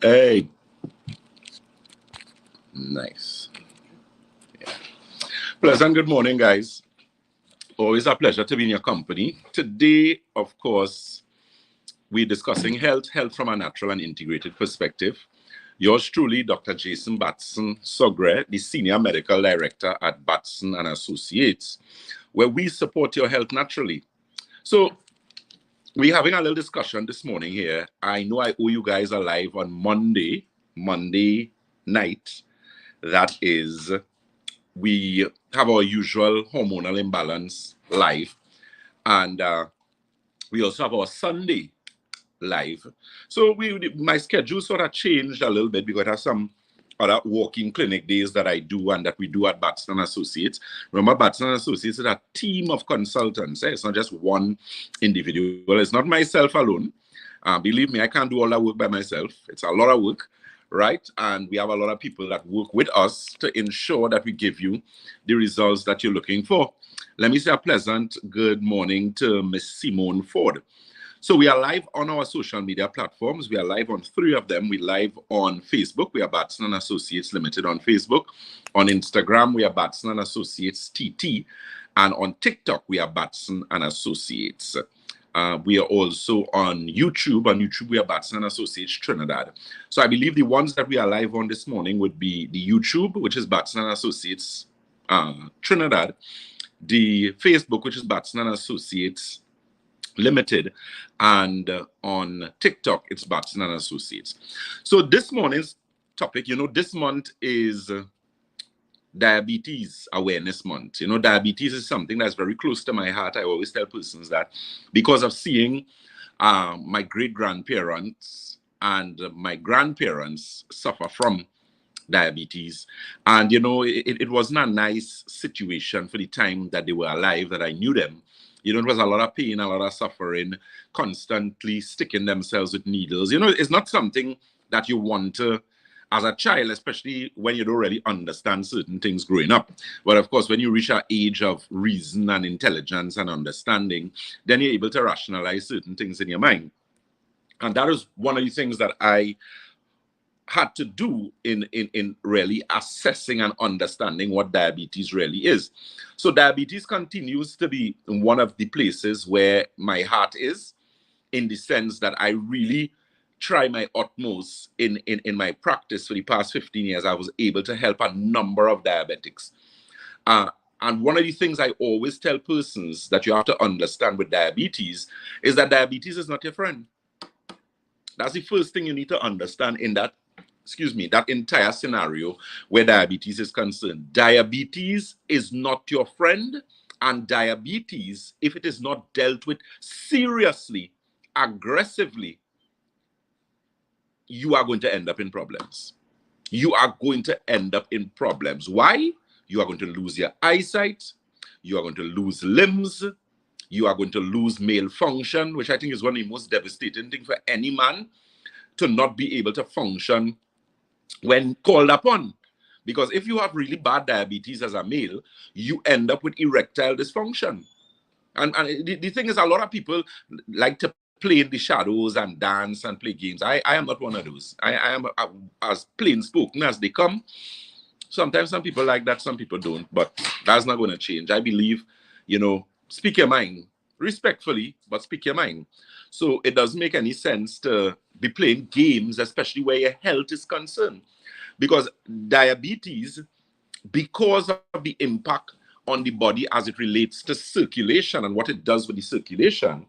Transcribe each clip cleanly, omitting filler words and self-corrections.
Hey, nice. Yeah. Pleasant good morning, guys. Always a pleasure to be in your company. Today, of course, we're discussing health from a natural and integrated perspective. Yours truly, Dr. Jason Batson Sogre, the Senior Medical Director at Batson Associates, where we support your health naturally. So, we're having a little discussion this morning here. I know I owe you guys a live on Monday night. That is, we have our usual hormonal imbalance live, and we also have our Sunday live. So my schedule sort of changed a little bit because I have some other walking clinic days that I do and that we do at Batson Associates. Remember, Batson Associates is a team of consultants. It's not just one individual. It's not myself alone. Believe me, I can't do all that work by myself. It's a lot of work, right? And we have a lot of people that work with us to ensure that we give you the results that you're looking for. Let me say a pleasant good morning to Miss Simone Ford. So we are live on our social media platforms. We are live on 3 of them. We're live on Facebook. We are Batson Associates Limited on Facebook. On Instagram, we are Batson Associates TT. And on TikTok, we are Batson Associates. We are also on YouTube. On YouTube, we are Batson Associates Trinidad. So I believe the ones that we are live on this morning would be the YouTube, which is Batson Associates Trinidad. The Facebook, which is Batson Associates Limited, and on TikTok, it's Batson Associates. So this morning's topic, this month is Diabetes Awareness Month. Diabetes is something that's very close to my heart. I always tell persons that because of seeing my great-grandparents and my grandparents suffer from diabetes. And, it wasn't a nice situation for the time that they were alive, that I knew them. It was a lot of pain, a lot of suffering, constantly sticking themselves with needles. It's not something that you want to, as a child, especially when you don't really understand certain things growing up. But of course, when you reach an age of reason and intelligence and understanding, then you're able to rationalize certain things in your mind. And that is one of the things that I had to do in really assessing and understanding what diabetes really is. So diabetes continues to be one of the places where my heart is, in the sense that I really try my utmost in my practice for the past 15 years. I was able to help a number of diabetics. And one of the things I always tell persons that you have to understand with diabetes is that diabetes is not your friend. That's the first thing you need to understand in that entire scenario where diabetes is concerned. Diabetes is not your friend, and diabetes, if it is not dealt with seriously, aggressively, you are going to end up in problems. You are going to end up in problems. Why? You are going to lose your eyesight. You are going to lose limbs. You are going to lose male function, which I think is one of the most devastating things for any man, to not be able to function when called upon. Because if you have really bad diabetes as a male, you end up with erectile dysfunction. And the thing is, a lot of people like to play in the shadows and dance and play games. I am not one of those. I am as plain spoken as they come. Sometimes some people like that, some people don't, but that's not going to change. I believe, speak your mind respectfully, but speak your mind. So it doesn't make any sense to be playing games, especially where your health is concerned. Because diabetes, because of the impact on the body as it relates to circulation and what it does with the circulation,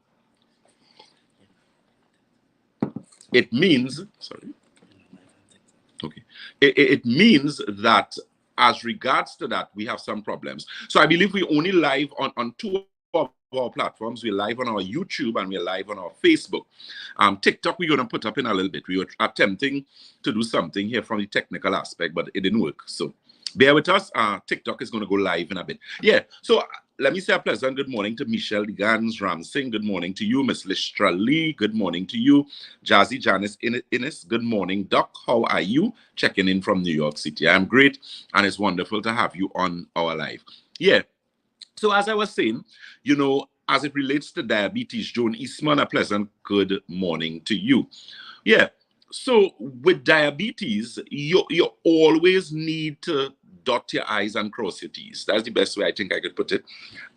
it means, it means that as regards to that, we have some problems. So I believe we only live on 2 of our platforms. We're live on our YouTube and we're live on our Facebook. TikTok, we're going to put up in a little bit. We were attempting to do something here from the technical aspect, but it didn't work. So bear with us. TikTok is going to go live in a bit. Yeah. So let me say a pleasant good morning to Michelle Digans Ramsing. Good morning to you. Miss Listra Lee. Good morning to you. Jazzy Janice Innes. Good morning. Doc, how are you? Checking in from New York City. I'm great. And it's wonderful to have you on our live. Yeah. So as I was saying, as it relates to diabetes, Joan Eastman, a pleasant good morning to you. Yeah. So with diabetes, you always need to dot your I's and cross your T's. That's the best way I think I could put it.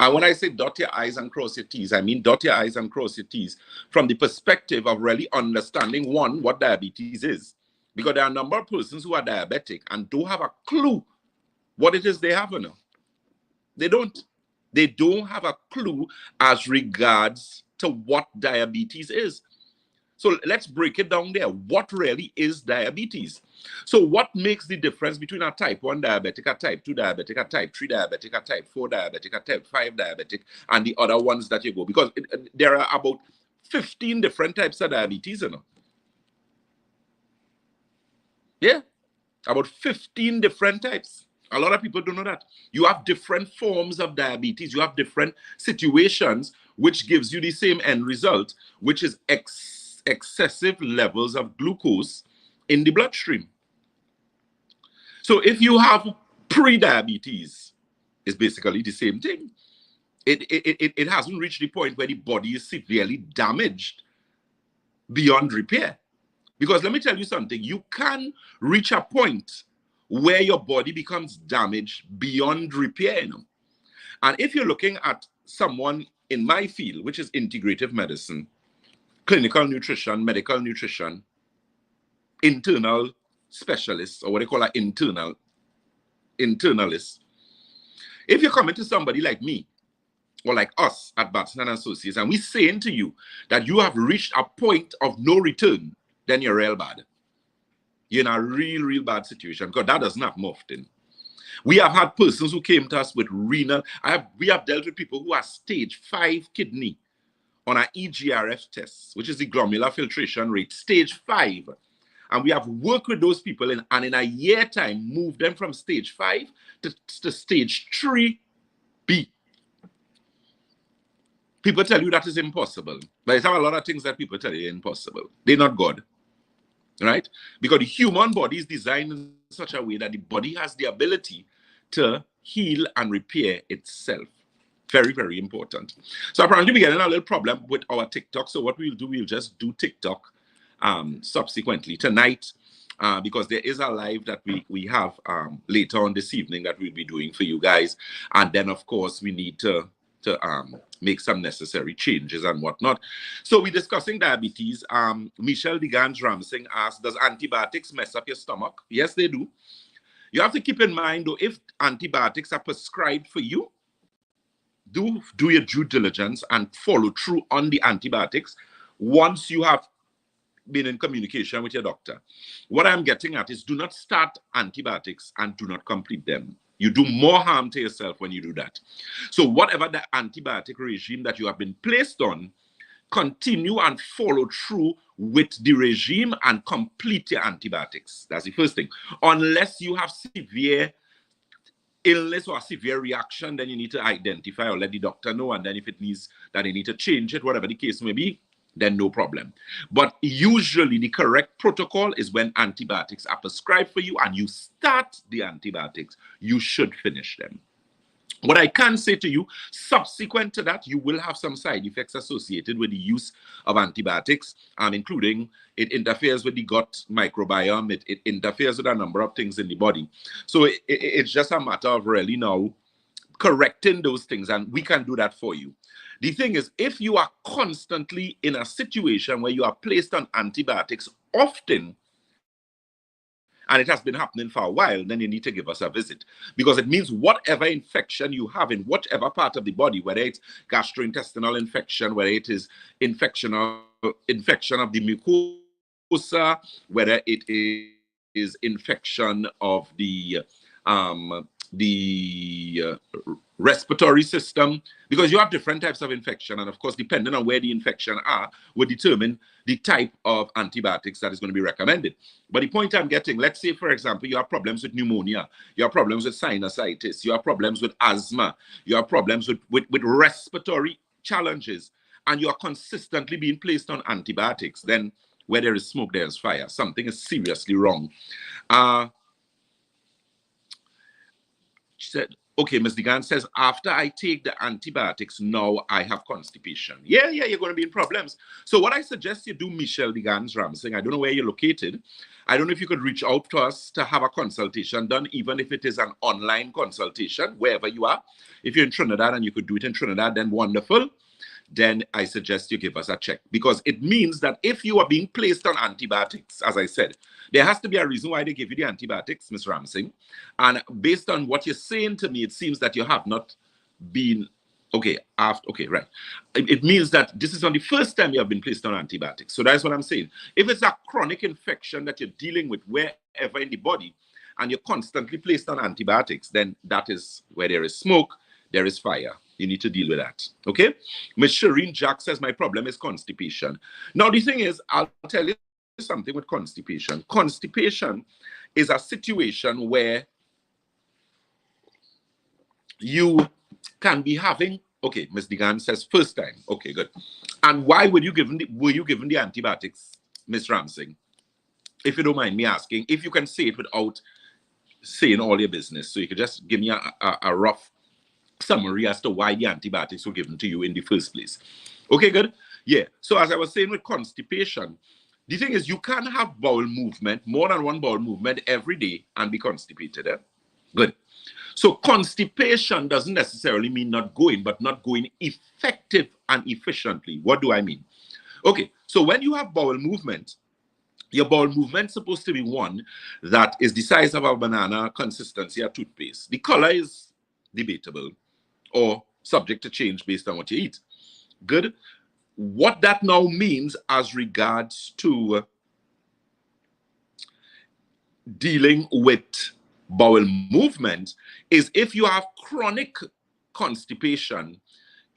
And when I say dot your I's and cross your T's, I mean dot your I's and cross your T's from the perspective of really understanding, one, what diabetes is. Because there are a number of persons who are diabetic and don't have a clue what it is they have now. They don't. They don't have a clue as regards to what diabetes is. So let's break it down there. What really is diabetes? So what makes the difference between a type 1 diabetic, a type 2 diabetic, a type 3 diabetic, a type 4 diabetic, a type 5 diabetic, and the other ones that you go? Because there are about 15 different types of diabetes, you know. Yeah, about 15 different types. A lot of people don't know that. You have different forms of diabetes. You have different situations, which gives you the same end result, which is excessive levels of glucose in the bloodstream. So if you have pre-diabetes, it's basically the same thing. It hasn't reached the point where the body is severely damaged beyond repair. Because let me tell you something, you can reach a point where your body becomes damaged beyond repair. You know? And if you're looking at someone in my field, which is integrative medicine, clinical nutrition, medical nutrition, internal specialists, or what they call an internalist. If you're coming to somebody like me, or like us at Batson Associates, and we're saying to you that you have reached a point of no return, then you're real bad. You're in a real bad situation, because that doesn't happen often. We have had persons who came to us with renal, we have dealt with people who are stage 5 kidney on our EGRF test, which is the glomerular filtration rate, stage 5. And we have worked with those people and in a year time, moved them from stage 5 to stage 3B. People tell you that is impossible. But there's a lot of things that people tell you are impossible. They're not God, right? Because the human body is designed in such a way that the body has the ability to heal and repair itself. Very important. So apparently we're getting a little problem with our TikTok. So what we'll do, we'll just do TikTok subsequently tonight, because there is a live that we have later on this evening that we'll be doing for you guys. And then of course we need to make some necessary changes and whatnot. So we're discussing diabetes. Michelle Degange-Ramsing asked, does antibiotics mess up your stomach? Yes, they do. You have to keep in mind though, if antibiotics are prescribed for you, do your due diligence and follow through on the antibiotics once you have been in communication with your doctor. What I'm getting at is do not start antibiotics and do not complete them. You do more harm to yourself when you do that. So whatever the antibiotic regime that you have been placed on, continue and follow through with the regime and complete your antibiotics. That's the first thing. Unless you have severe illness or a severe reaction, then you need to identify or let the doctor know, and then if it needs that they need to change it, whatever the case may be, then no problem. But usually the correct protocol is when antibiotics are prescribed for you and you start the antibiotics, you should finish them. What I can say to you, subsequent to that, you will have some side effects associated with the use of antibiotics, including it interferes with the gut microbiome, it interferes with a number of things in the body. So it's just a matter of really now correcting those things, and we can do that for you. The thing is, if you are constantly in a situation where you are placed on antibiotics often, and it has been happening for a while, then you need to give us a visit. Because it means whatever infection you have in whatever part of the body, whether it's gastrointestinal infection, whether it is infection of the mucosa, whether it is infection of the respiratory system, because you have different types of infection, and of course depending on where the infection are will determine the type of antibiotics that is going to be recommended. But the point I'm getting, let's say for example you have problems with pneumonia, you have problems with sinusitis, you have problems with asthma, you have problems with respiratory challenges, and you are consistently being placed on antibiotics, then where there is smoke there is fire. Something is seriously wrong. She said, Okay, Ms. Degan says, after I take the antibiotics, now I have constipation. Yeah, you're going to be in problems. So what I suggest you do, Michelle Degan's Ramsing, I don't know where you're located. I don't know if you could reach out to us to have a consultation done, even if it is an online consultation, wherever you are. If you're in Trinidad and you could do it in Trinidad, then wonderful. Then I suggest you give us a check, because it means that if you are being placed on antibiotics, as I said, there has to be a reason why they give you the antibiotics, Ms. Ramsing. And based on what you're saying to me, it seems that you have not been, okay, right. It means that this is not the first time you have been placed on antibiotics. So that's what I'm saying. If it's a chronic infection that you're dealing with wherever in the body, and you're constantly placed on antibiotics, then that is where there is smoke, there is fire. You need to deal with that. Okay? Ms. Shireen Jack says, my problem is constipation. Now, the thing is, I'll tell you something with constipation. Constipation is a situation where you can be having, okay, Ms. Degan says, first time. Okay, good. And why were you given the antibiotics, Ms. Ramsing? If you don't mind me asking, if you can say it without saying all your business. So you could just give me a rough summary as to why the antibiotics were given to you in the first place. Okay, good. Yeah. So as I was saying with constipation, the thing is you can have bowel movement, more than one bowel movement every day and be constipated. Good. So constipation doesn't necessarily mean not going, but not going effective and efficiently. What do I mean? Okay. So when you have bowel movement, your bowel movement is supposed to be one that is the size of a banana, consistency of toothpaste. The color is debatable or subject to change based on what you eat. Good. What that now means as regards to dealing with bowel movement is if you have chronic constipation,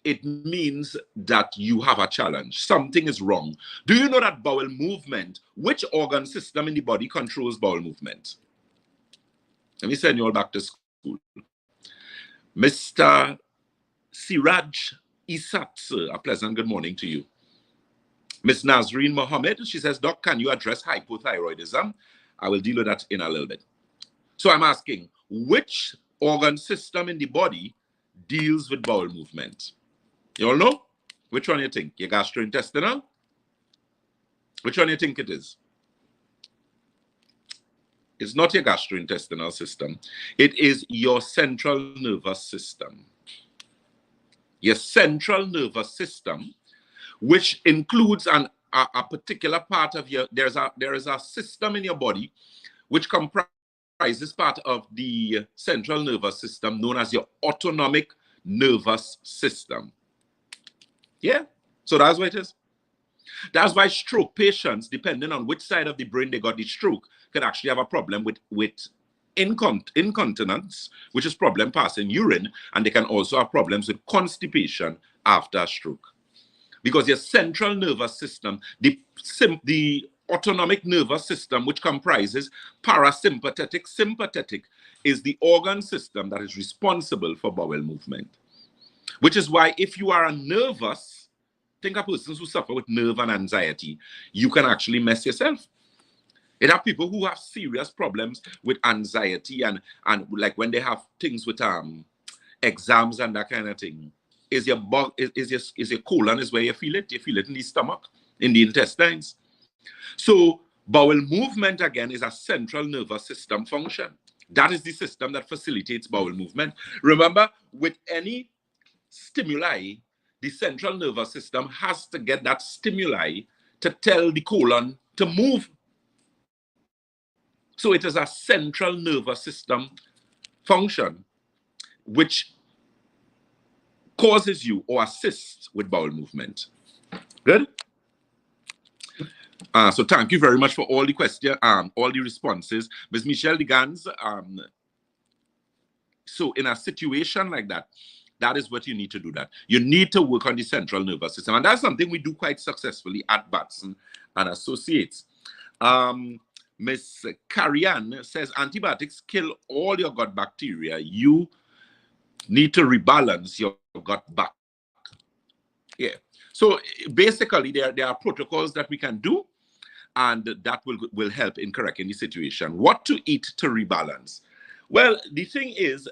it means that you have a challenge. Something is wrong. Do you know that bowel movement, which organ system in the body controls bowel movement? Let me send you all back to school. Mr. Siraj Isat, a pleasant good morning to you. Ms. Nazreen Mohammed, she says, Doc, can you address hypothyroidism? I will deal with that in a little bit. So I'm asking, which organ system in the body deals with bowel movement? You all know? Which one you think? Your gastrointestinal? Which one you think it is? It's not your gastrointestinal system. It is your central nervous system. Your central nervous system, which includes a particular part of your, there is a system in your body which comprises part of the central nervous system known as your autonomic nervous system. Yeah, so that's what it is. That's why stroke patients, depending on which side of the brain they got the stroke, could actually have a problem with incontinence, which is problem passing urine, and they can also have problems with constipation after a stroke. Because your central nervous system, the autonomic nervous system, which comprises parasympathetic, sympathetic, is the organ system that is responsible for bowel movement. Which is why if you are nervous, think of persons who suffer with nerve and anxiety, you can actually mess yourself. It have people who have serious problems with anxiety and like when they have things with exams and that kind of thing. Is your colon is where you feel it? You feel it in the stomach, in the intestines. So bowel movement again is a central nervous system function. That is the system that facilitates bowel movement. Remember, with any stimuli, the central nervous system has to get that stimuli to tell the colon to move. So it is a central nervous system function which causes you or assists with bowel movement. Good? So thank you very much for all the questions, all the responses. Ms. Michelle Degans, so in a situation like that, that is what you need to do that. You need to work on the central nervous system. And that's something we do quite successfully at Batson and Associates. Ms. Carrie-Ann says, antibiotics kill all your gut bacteria. You need to rebalance your gut back. Yeah. So basically, there are protocols that we can do, and that will help in correcting the situation. What to eat to rebalance? Well, the thing is,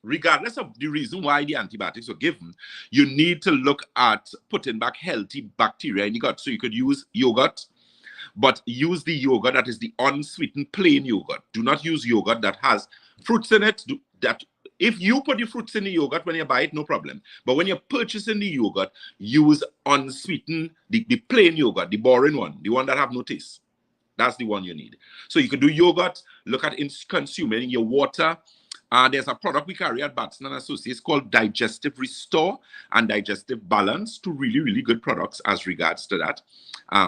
regardless of the reason why the antibiotics were given, you need to look at putting back healthy bacteria in the gut. So you could use yogurt, but use the yogurt that is the unsweetened plain yogurt. Do not use yogurt that has fruits in it. If you put the fruits in the yogurt when you buy it, no problem. But when you're purchasing the yogurt, use unsweetened, the plain yogurt, the boring one, the one that have no taste. That's the one you need. So you could do yogurt, look at consuming your water. There's a product we carry at Batson Associates called Digestive Restore and Digestive Balance, two really, really good products as regards to that.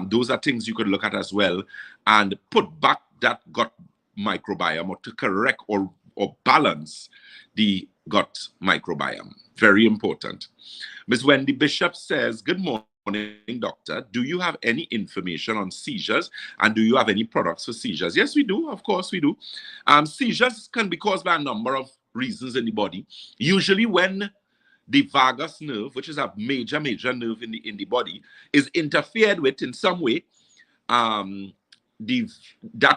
Those are things you could look at as well and put back that gut microbiome, or to correct or balance the gut microbiome. Very important. Ms. Wendy Bishop says, good morning, doctor. Do you have any information on seizures, and do you have any products for seizures? Yes, we do. Of course, we do. Seizures can be caused by a number of reasons in the body. Usually when the vagus nerve, which is a major nerve in the body, is interfered with in some way, that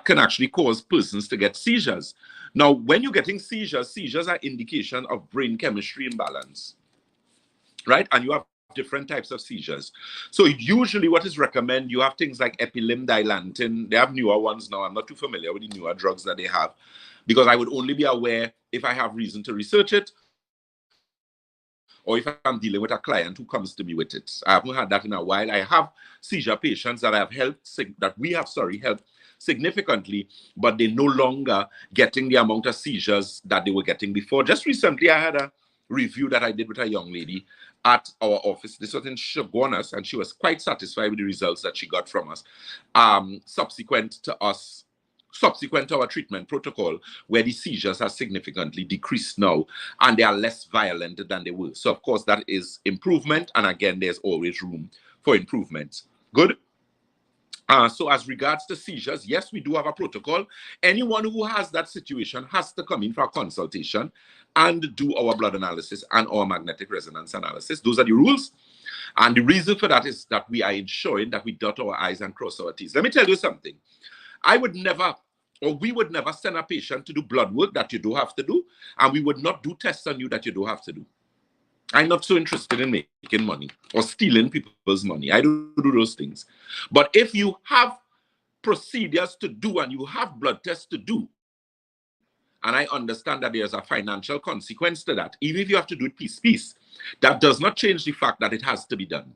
can actually cause persons to get seizures. Now, when you're getting seizures are indication of brain chemistry imbalance, right? And you have different types of seizures. So usually what is recommended, you have things like epilim, dilantin. They have newer ones now. I'm not too familiar with the newer drugs that they have, because I would only be aware if I have reason to research it, or if I'm dealing with a client who comes to me with it. I haven't had that in a while. I have seizure patients that we have helped significantly, but they're no longer getting the amount of seizures that they were getting before. Just recently, I had a review that I did with a young lady at our office. This was in Chaguanas, and she was quite satisfied with the results that she got from us. Subsequent to our treatment protocol, where the seizures have significantly decreased now, and they are less violent than they were. So, of course, that is improvement. And again, there's always room for improvement. Good. So as regards to seizures, yes, we do have a protocol. Anyone who has that situation has to come in for a consultation and do our blood analysis and our magnetic resonance analysis. Those are the rules. And the reason for that is that we are ensuring that we dot our I's and cross our T's. Let me tell you something. We would never send a patient to do blood work that you don't have to do, and we would not do tests on you that you don't have to do. I'm not so interested in making money or stealing people's money. I don't do those things. But if you have procedures to do and you have blood tests to do, and I understand that there's a financial consequence to that, even if you have to do it piece, that does not change the fact that it has to be done.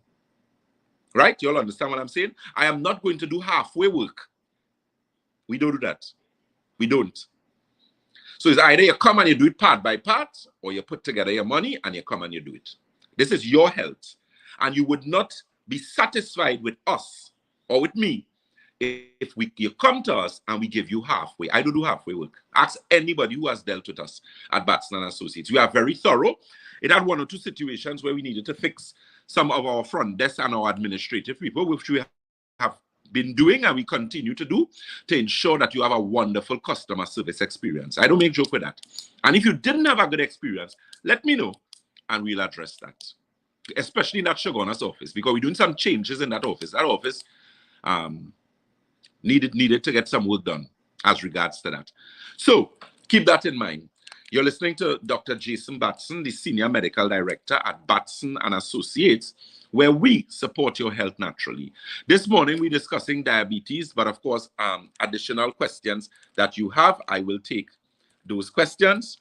Right? You all understand what I'm saying? I am not going to do halfway work. We don't do that. We don't. So it's either you come and you do it part by part, or you put together your money and you come and you do it. This is your health. And you would not be satisfied with us or with me if you come to us and we give you halfway. I don't do halfway work. Ask anybody who has dealt with us at Batson Associates. We are very thorough. It had one or two situations where we needed to fix some of our front desk and our administrative people, which we have been doing and we continue to do, to ensure that you have a wonderful customer service experience. I don't make joke with that. And if you didn't have a good experience, let me know and we'll address that, especially in that Chaguanas office, because we're doing some changes in that office. That office needed to get some work done as regards to that. So keep that in mind. You're listening to Dr. Jason Batson, the Senior Medical Director at Batson and Associates, where we support your health naturally. This morning, we're discussing diabetes, but of course, additional questions that you have, I will take those questions.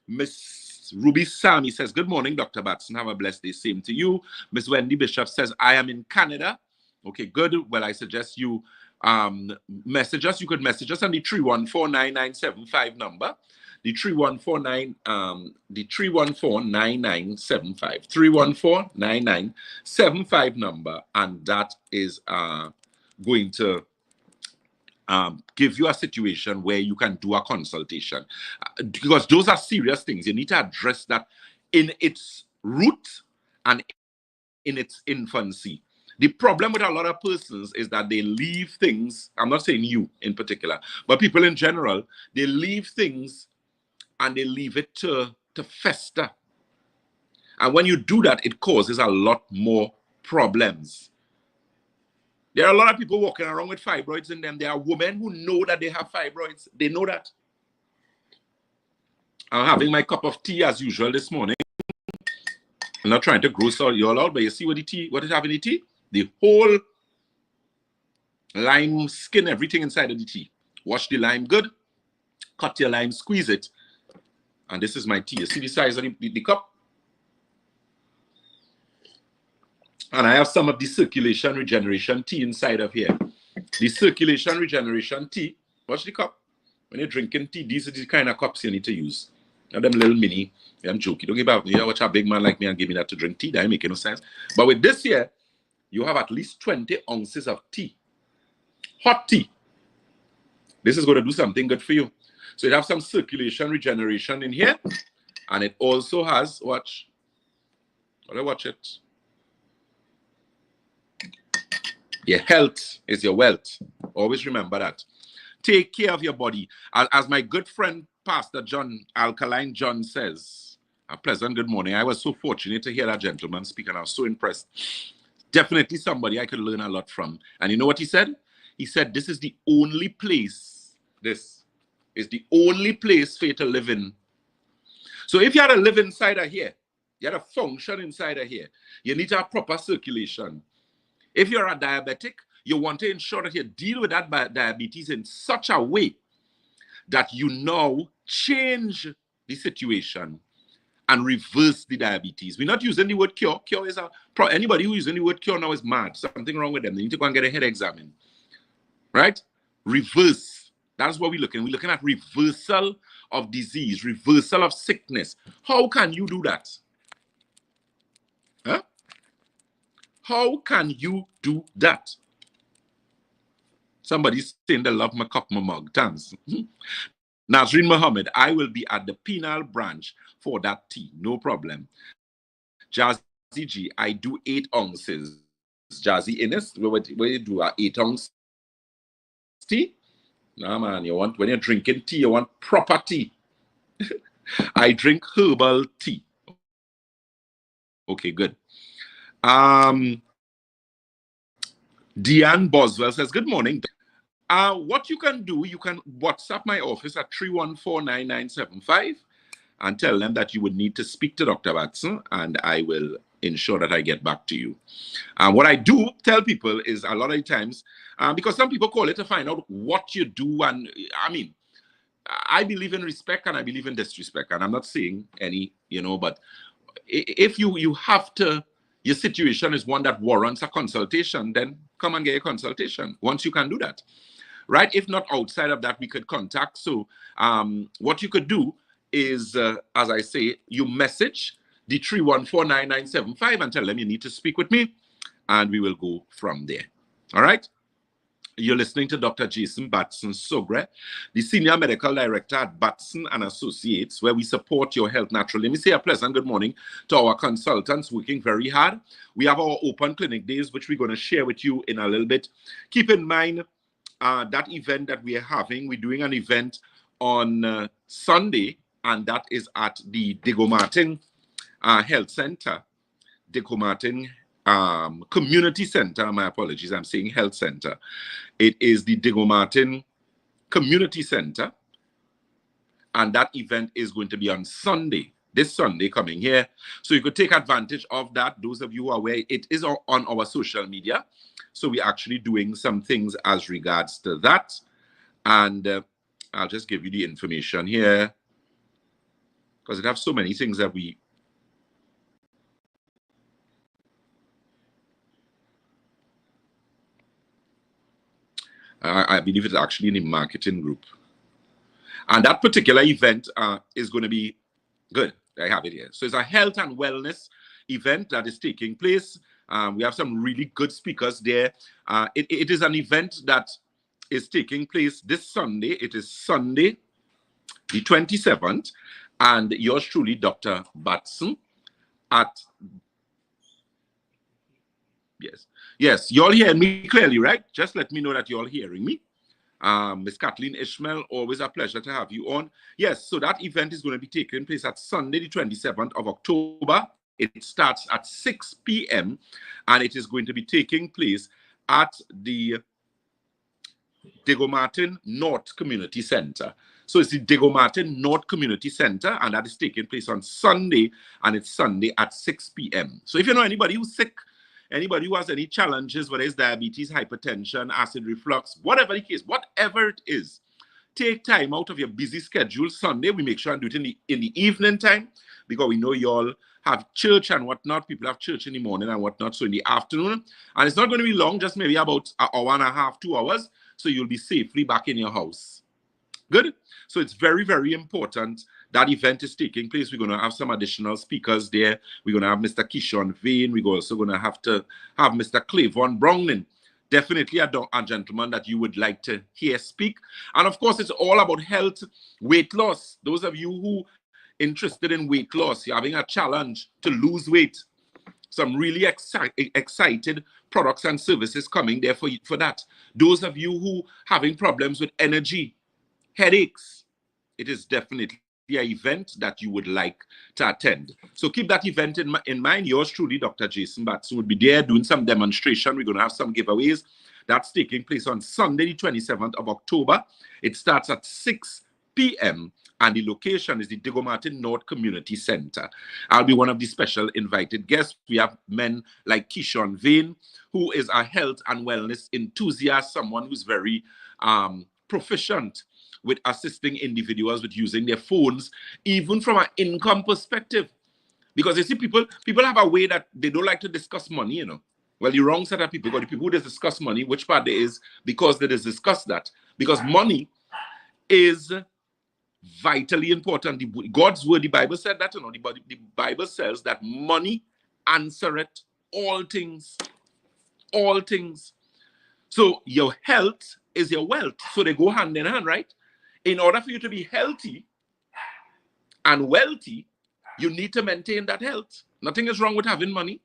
Miss Ruby Sami says, good morning, Dr. Batson. Have a blessed day. Same to you. Miss Wendy Bishop says, I am in Canada. Okay, good. Well, I suggest you message us. You could message us on the 314-9975 number. The 314-9975. 314-9975 number, and that is going to give you a situation where you can do a consultation, because those are serious things. You need to address that in its root and in its infancy. The problem with a lot of persons is that they leave things, I'm not saying you in particular, but people in general, they leave things and they leave it to fester. And when you do that, it causes a lot more problems. There are a lot of people walking around with fibroids in them. There are women who know that they have fibroids. They know that. I'm having my cup of tea as usual this morning. I'm not trying to gross all y'all out, but you see what it have in the tea? The whole lime skin, everything inside of the tea. Wash the lime good, cut your lime, squeeze it, and this is my tea. You see the size of the cup? And I have some of the circulation regeneration tea inside of here. The circulation regeneration tea, watch the cup. When you're drinking tea, these are the kind of cups you need to use. Now them little mini, I'm joking. Don't give out. You know, watch a big man like me and give me that to drink tea. That ain't making no sense. But with this here, you have at least 20 ounces of tea. Hot tea. This is going to do something good for you. So it has some circulation regeneration in here. And it also has, watch it. Your health is your wealth. Always remember that. Take care of your body. As my good friend, Pastor John, Alkaline John says, a pleasant good morning. I was so fortunate to hear that gentleman speak, and I was so impressed. Definitely somebody I could learn a lot from. And you know what he said? He said, this is the only place, this is the only place for you to live in. So if you had to live inside of here, you had to function inside of here, you need to have proper circulation. If you're a diabetic, you want to ensure that you deal with that diabetes in such a way that you now change the situation and reverse the diabetes. We're not using the word cure. Cure is anybody who is using the word cure now is mad. Something wrong with them. They need to go and get a head examined. Right? Reverse. That's what we're looking. We're looking at reversal of disease, reversal of sickness. How can you do that? Huh? How can you do that? Somebody's saying they love my cup, my mug. Thanks. Nazreen Mohammed, I will be at the penal branch for that tea. No problem. Jazzy G, I do 8 ounces. Jazzy Innes, where you do 8 ounce tea? No, man, when you're drinking tea, you want proper tea. I drink herbal tea. Okay, good. Deanne Boswell says, good morning. What you can do, you can WhatsApp my office at 314-9975 and tell them that you would need to speak to Dr. Batson, and I will ensure that I get back to you. What I do tell people is a lot of times, because some people call it to find out what you do, and I mean, I believe in respect and I believe in disrespect, and I'm not saying any, but if you have to, your situation is one that warrants a consultation, then come and get a consultation once you can do that. Right? If not, outside of that, we could contact. So what you could do is, as I say, you message the 314-9975 and tell them you need to speak with me, and we will go from there. All right? You're listening to Dr. Jason Batson Sogre, the Senior Medical Director at Batson and Associates, where we support your health naturally. Let me say a pleasant good morning to our consultants working very hard. We have our open clinic days, which we're going to share with you in a little bit. Keep in mind, that event that we are having, we're doing an event on Sunday, and that is at the Diego Martin Health Center, Diego Martin Community Center. My apologies, I'm saying Health Center. It is the Diego Martin Community Center, and that event is going to be on Sunday, this Sunday coming here. So you could take advantage of that. Those of you who are aware, it is on our social media. So we're actually doing some things as regards to that. And I'll just give you the information here, because it has so many things that we... I believe it's actually in the marketing group. And that particular event is going to be good. I have it here. So it's a health and wellness event that is taking place. We have some really good speakers there. It is an event that is taking place this Sunday. It is Sunday, the 27th. And yours truly, Dr. Batson, at... Yes, you all hear me clearly, right? Just let me know that you're all hearing me. Miss Kathleen Ishmael, always a pleasure to have you on. Yes, so that event is going to be taking place at Sunday, the 27th of October. It starts at 6 p.m. and it is going to be taking place at the Diego Martin North Community Center. So it's the Diego Martin North Community Center, and that is taking place on Sunday, and it's Sunday at 6 p.m. So if you know anybody who's sick, anybody who has any challenges, whether it's diabetes, hypertension, acid reflux, whatever the case, whatever it is, take time out of your busy schedule. Sunday, we make sure and do it in the evening time, because we know you all have church and whatnot. People have church in the morning and whatnot, so in the afternoon. And it's not going to be long, just maybe about an hour and a half, 2 hours, so you'll be safely back in your house. Good? So it's very, very important. That event is taking place. We're going to have some additional speakers there. We're going to have Mr. Kishon Vane. We're also going to have Mr. Clavon Browning. Definitely a gentleman that you would like to hear speak. And of course, it's all about health, weight loss. Those of you who are interested in weight loss, you're having a challenge to lose weight. Some really excited products and services coming there for that. Those of you who are having problems with energy, headaches, it is definitely an event that you would like to attend. So keep that event in mind. Yours truly, Dr. Jason Batson, will be there doing some demonstration. We're going to have some giveaways. That's taking place on Sunday, the 27th of October. It starts at 6 p.m. and the location is the Diego Martin North Community Center. I'll be one of the special invited guests. We have men like Kishon Vane, who is a health and wellness enthusiast, someone who's very proficient with assisting individuals with using their phones, even from an income perspective. Because you see, people have a way that they don't like to discuss money, you know. Well, the wrong set of people, but the people who discuss money, which part there is because they discuss that. Because money is vitally important. God's word, the Bible said that, you know, the Bible says that money answereth all things. All things. So your health is your wealth. So they go hand in hand, right? In order for you to be healthy and wealthy, you need to maintain that health. Nothing is wrong with having money.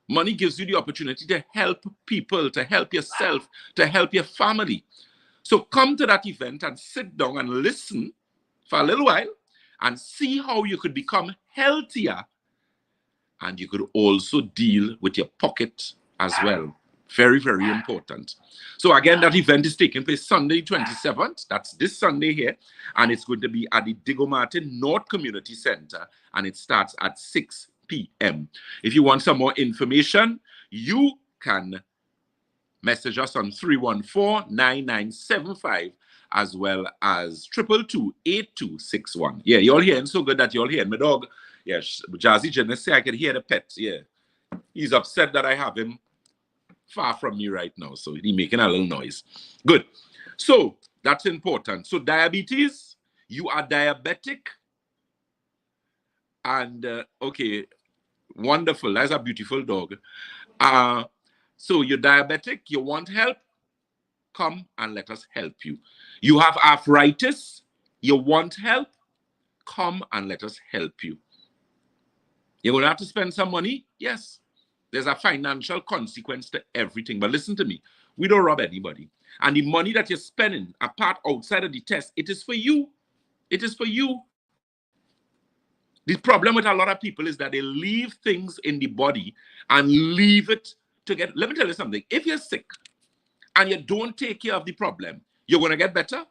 Money gives you the opportunity to help people, to help yourself, to help your family. So come to that event and sit down and listen for a little while and see how you could become healthier. And you could also deal with your pocket as well. Very, very important. So again, that event is taking place Sunday 27th. That's this Sunday here. And it's going to be at the Diego Martin North Community Center. And it starts at 6 p.m. If you want some more information, you can message us on 314-9975 as well as 222-8261. Yeah, you're hearing so good that you're hearing my dog. Yes, Jazzy Jenna say I can hear the pet. Yeah, he's upset that I have him far from me right now, so he's making a little noise. Good. So that's important. So diabetes, you are diabetic, and okay, wonderful. That's a beautiful dog. So you're diabetic, you want help, come and let us help you. You have arthritis, you want help, come and let us help you. You're going to have to spend some money? Yes. There's a financial consequence to everything. But listen to me, we don't rob anybody. And the money that you're spending, apart outside of the test, it is for you. It is for you. The problem with a lot of people is that they leave things in the body and leave it to get. Let me tell you something. If you're sick and you don't take care of the problem, you're going to get better?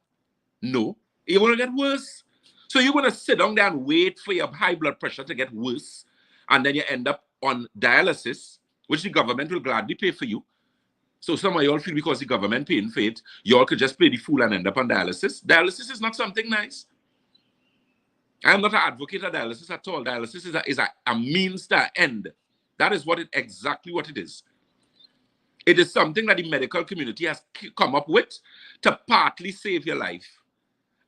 No. You're going to get worse. So you're going to sit down there and wait for your high blood pressure to get worse. And then you end up on dialysis, which the government will gladly pay for you. So some of y'all feel because the government paying for it, y'all could just play the fool and end up on dialysis. Dialysis is not something nice. I'm not an advocate of dialysis at all. Dialysis is a means to an end. That is exactly what it is. It is something that the medical community has come up with to partly save your life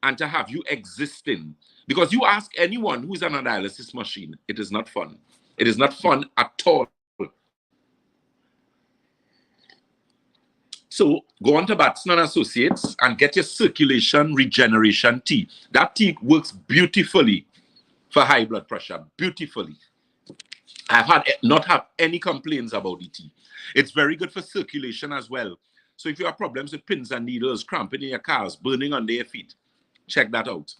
and to have you existing. Because you ask anyone who's on a dialysis machine, it is not fun. It is not fun at all. So go on to Batson Associates and get your circulation regeneration tea. That tea works beautifully for high blood pressure, beautifully. I've not had any complaints about the tea. It's very good for circulation as well. So if you have problems with pins and needles, cramping in your calves, burning under your feet, check that out.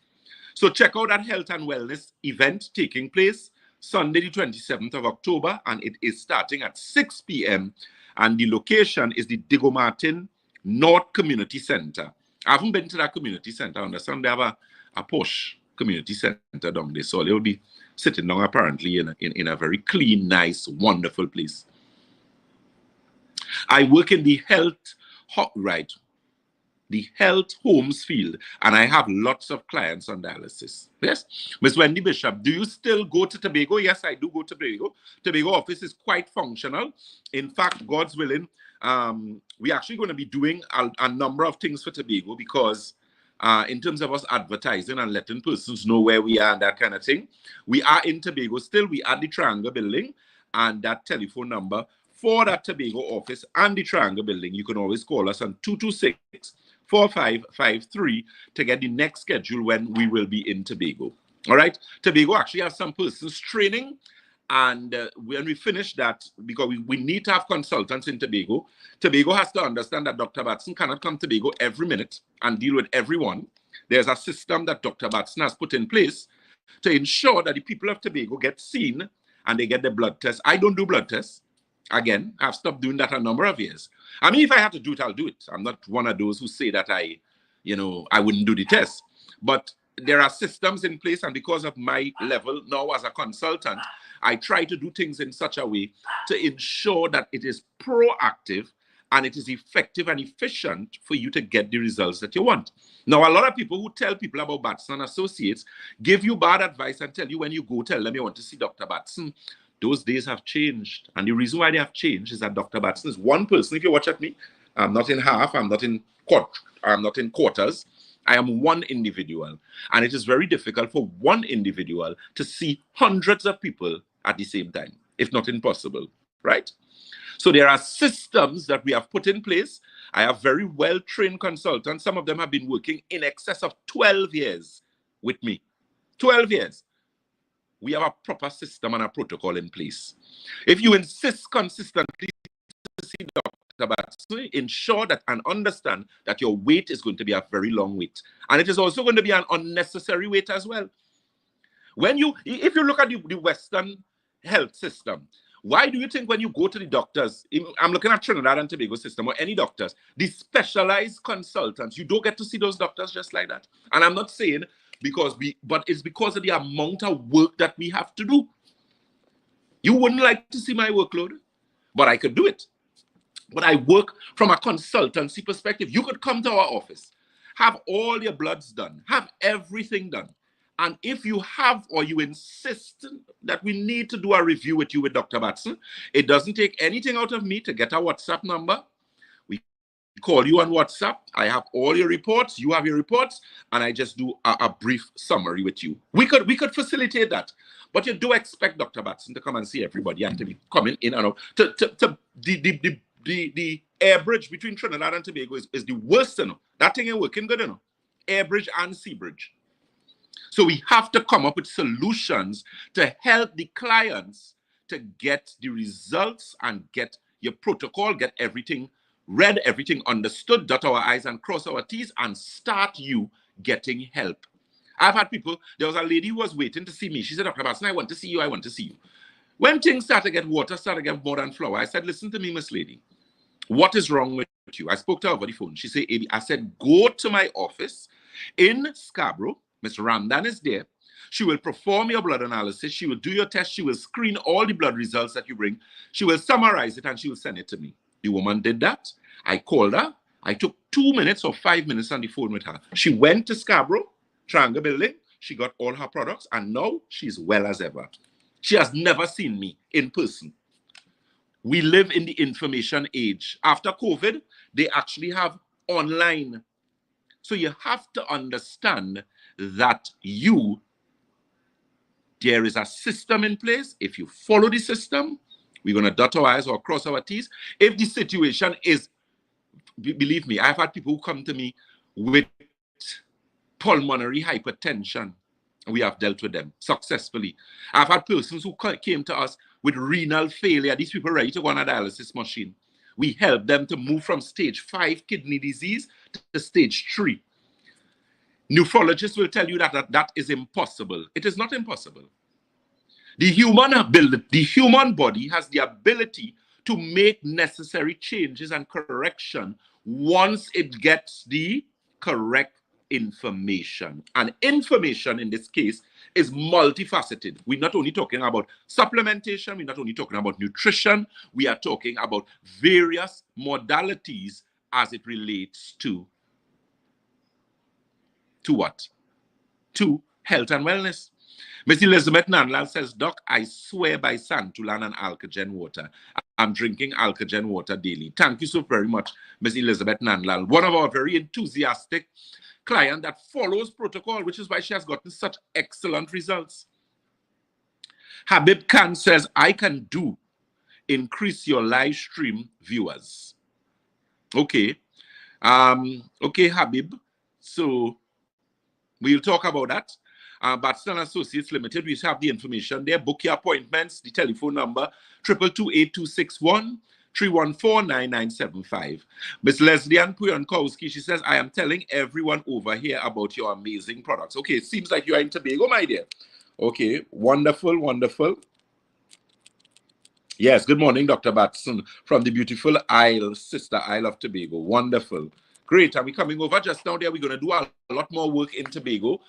So check out that health and wellness event taking place Sunday, the 27th of October, and it is starting at 6 p.m. And the location is the Diego Martin North Community Center. I haven't been to that community center. I understand they have a posh community center down there. So they'll be sitting down apparently in a very clean, nice, wonderful place. I work in the health homes field, and I have lots of clients on dialysis. Yes, Miss Wendy Bishop, do you still go to Tobago? Yes, I do go to Tobago. Tobago office is quite functional. In fact, God's willing, we're actually going to be doing a number of things for Tobago, because in terms of us advertising and letting persons know where we are and that kind of thing, we are in Tobago still. We are at the Triangle building, and that telephone number for that Tobago office and the Triangle building, you can always call us on 226-4553 to get the next schedule when we will be in Tobago. All right. Tobago actually has some persons training, and when we finish that, because we need to have consultants in Tobago, Tobago has to understand that Dr. Batson cannot come to Tobago every minute and deal with everyone. There's a system that Dr. Batson has put in place to ensure that the people of Tobago get seen and they get the blood test. I don't do blood tests. Again, I've stopped doing that a number of years. I mean, if I have to do it, I'll do it. I'm not one of those who say that I wouldn't do the test. But there are systems in place, and because of my level now as a consultant, I try to do things in such a way to ensure that it is proactive and it is effective and efficient for you to get the results that you want. Now, a lot of people who tell people about Batson Associates give you bad advice and tell you when you go, tell them you want to see Dr. Batson. Those days have changed. And the reason why they have changed is that Dr. Batson is one person. If you watch at me, I'm not in half, I'm not in quarters. I am one individual. And it is very difficult for one individual to see hundreds of people at the same time, if not impossible, right? So there are systems that we have put in place. I have very well-trained consultants. Some of them have been working in excess of 12 years with me. 12 years. We have a proper system and a protocol in place. If you insist consistently to see Dr. Batson, ensure that and understand that your wait is going to be a very long wait. And it is also going to be an unnecessary wait as well. If you look at the Western health system, why do you think when you go to the doctors, I'm looking at Trinidad and Tobago system, or any doctors, the specialized consultants, you don't get to see those doctors just like that. And I'm not saying but it's because of the amount of work that we have to do. You wouldn't like to see my workload, but I could do it. But I work from a consultancy perspective. You could come to our office, have all your bloods done, have everything done. And if you have or you insist that we need to do a review with you with Dr. Batson, it doesn't take anything out of me to get a WhatsApp number. We call you on WhatsApp. I have all your reports. You have your reports. And I just do a brief summary with you. We could facilitate that. But you do expect Dr. Batson to come and see everybody and to be coming in and out. The air bridge between Trinidad and Tobago is the worst, That thing ain't working good, Air bridge and sea bridge. So we have to come up with solutions to help the clients to get the results and get your protocol, get everything read, everything understood, dot our I's and cross our T's, and start you getting help. I've had people, there was a lady who was waiting to see me. She said, Dr. Batson, I want to see you, I want to see you. When things started to get water, started to get more than flour, I said, listen to me, Miss Lady. What is wrong with you? I spoke to her over the phone. She said, AB, I said, go to my office in Scarborough. Ms. Ramdan is there. She will perform your blood analysis. She will do your test. She will screen all the blood results that you bring. She will summarize it and she will send it to me. The woman did that. I called her. I took 2 minutes or 5 minutes on the phone with her. She went to Scarborough, Triangle building. She got all her products and now she's well as ever. She has never seen me in person. We live in the information age. After COVID, they actually have online. So you have to understand that there is a system in place. If you follow the system, we're going to dot our I's or cross our T's. If the situation is, believe me, I've had people who come to me with pulmonary hypertension. We have dealt with them successfully. I've had persons who came to us with renal failure. These people are ready to go on a dialysis machine. We help them to move from stage 5 kidney disease to stage 3. Nephrologists will tell you that that is impossible. It is not impossible. The human body has the ability to make necessary changes and correction once it gets the correct information. And information in this case is multifaceted. We're not only talking about supplementation, we're not only talking about nutrition, we are talking about various modalities as it relates to what? To health and wellness. Miss Elizabeth Nanlal says, Doc, I swear by Santulan and Alkagen water. I'm drinking Alkagen water daily. Thank you so very much, Miss Elizabeth Nanlal. One of our very enthusiastic clients that follows protocol, which is why she has gotten such excellent results. Habib Khan says, I can do increase your live stream viewers. Okay. Okay, Habib. So we'll talk about that. Batson Associates Ltd. We have the information there. Book your appointments. The telephone number 222-8261 314-9975. Miss Leslie Ann Puyonkowski, she says, I am telling everyone over here about your amazing products. Okay, it seems like you are in Tobago, my dear. Okay, wonderful, wonderful. Yes, good morning, Dr. Batson, from the beautiful Isle, sister Isle of Tobago. Wonderful. Great. And we're coming over just now there. We're going to do a lot more work in Tobago.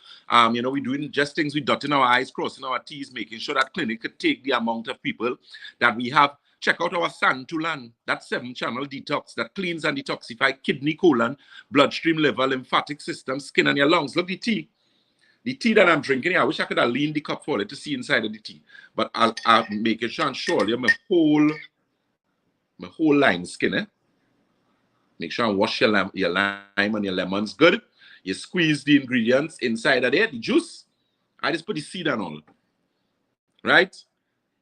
You know, we're doing just things with dotting our I's, crossing our T's, making sure that clinic could take the amount of people that we have. Check out our Santulan, that 7-channel detox that cleans and detoxifies kidney, colon, bloodstream, liver, lymphatic system, skin, and your lungs. Look, the tea. The tea that I'm drinking here, I wish I could have leaned the cup for it to see inside of the tea. But I'll make it sure and surely my whole lime skin, eh? Make sure and wash your lime and your lemons good. You squeeze the ingredients inside of there, the juice. I just put the seed and all. Right?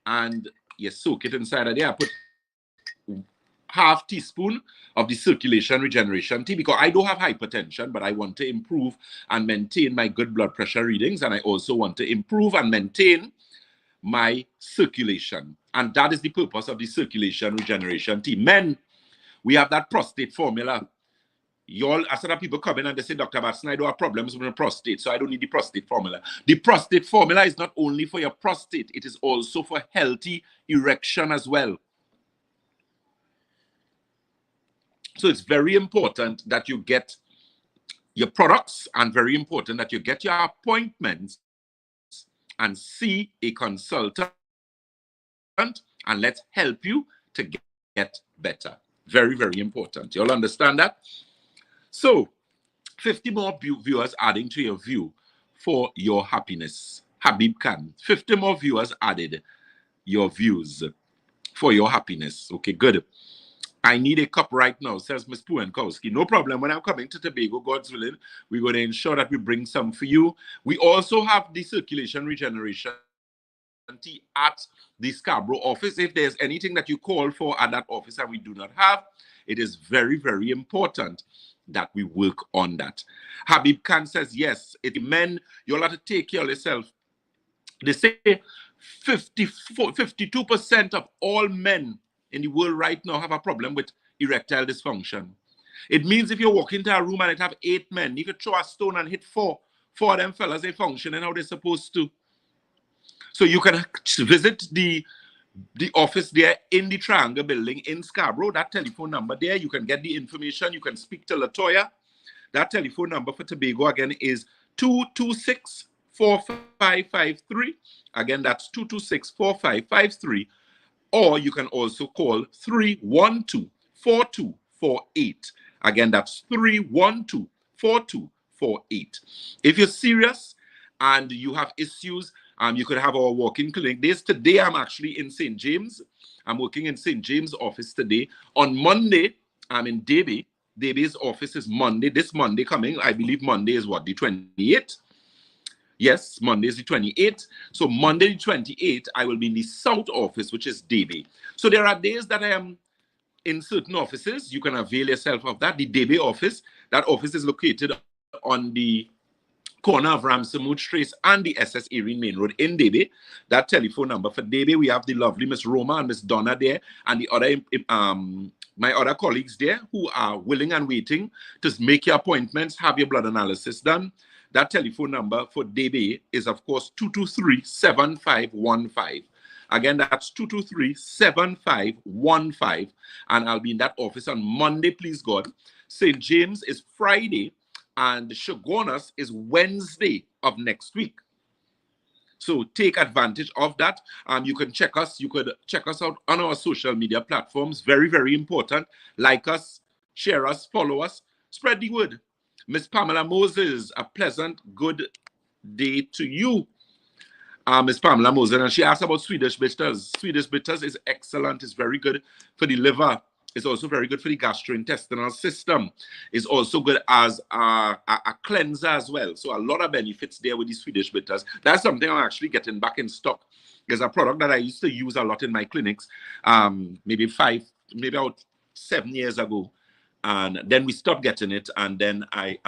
And you soak it inside of there. I put half teaspoon of the circulation regeneration tea because I don't have hypertension, but I want to improve and maintain my good blood pressure readings. And I also want to improve and maintain my circulation. And that is the purpose of the circulation regeneration tea. Men, we have that prostate formula. I said that people come in and they say, Dr. Batson, I don't have problems with my prostate, so I don't need the prostate formula. The prostate formula is not only for your prostate, it is also for healthy erection as well. So it's very important that you get your products and very important that you get your appointments and see a consultant and let's help you to get better. Very, very important. You'll understand that? So 50 more viewers adding to your view for your happiness. Habib Khan, 50 more viewers added your views for your happiness. Okay, good. I need a cup right now, says Ms. Puenkowski. No problem. When I'm coming to Tobago, God's willing, we're going to ensure that we bring some for you. We also have the circulation regeneration tea at the Scarborough office. If there's anything that you call for at that office and we do not have, it is very, very important that we work on that. Habib Khan says, yes, men, you'll have to take care of yourself. They say 52% of all men in the world right now have a problem with erectile dysfunction. It means if you walk into a room and it have 8 men, if you throw a stone and hit 4 of them fellas, they function and how they're supposed to. So you can visit the office there in the Triangle building in Scarborough. That telephone number there, you can get the information. You can speak to Latoya. That telephone number for Tobago again is 226-4553. Again, that's 226-4553. Or you can also call 312-4248. Again, that's 312-4248. If you're serious and you have issues, you could have our walk-in clinic. Today, I'm actually in St. James. I'm working in St. James' office today. On Monday, I'm in Davie. Davie's office is Monday. This Monday coming, I believe Monday is what, the 28th? Yes, Monday is the 28th. So Monday the 28th, I will be in the South office, which is Davie. So there are days that I am in certain offices. You can avail yourself of that. The Davie office, that office is located on the corner of Ramsamut Trace and the SS Erin Main Road in Davie. That telephone number for Davie, we have the lovely Miss Roma and Miss Donna there, and the other my other colleagues there who are willing and waiting to make your appointments, have your blood analysis done. That telephone number for Davie is, of course, 223-7515. Again, that's 223-7515. And I'll be in that office on Monday, please God. St. James is Friday and Shogunus is Wednesday of next week. So take advantage of that. You can check us. You could check us out on our social media platforms. Very, very important. Like us, share us, follow us, spread the word. Miss Pamela Moses, a pleasant, good day to you. Miss Pamela Moses, and she asked about Swedish bitters. Swedish bitters is excellent. It's very good for the liver. It's also very good for the gastrointestinal system. It's also good as a cleanser as well. So a lot of benefits there with the Swedish bitters. That's something I'm actually getting back in stock. There's a product that I used to use a lot in my clinics, maybe about 7 years ago. And then we stopped getting it. And then I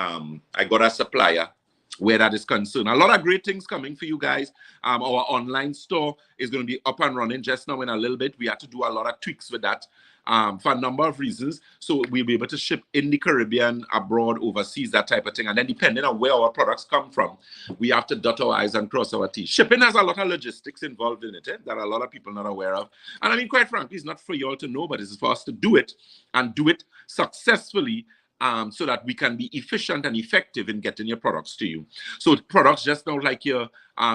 got a supplier where that is concerned. A lot of great things coming for you guys. Our online store is going to be up and running just now in a little bit. We had to do a lot of tweaks with that for a number of reasons. So we'll be able to ship in the Caribbean, abroad, overseas, that type of thing. And then depending on where our products come from, we have to dot our I's and cross our T's. Shipping has a lot of logistics involved in it that a lot of people are not aware of. And I mean, quite frankly, it's not for you all to know, but it's for us to do it and do it successfully, so that we can be efficient and effective in getting your products to you. So products just now like your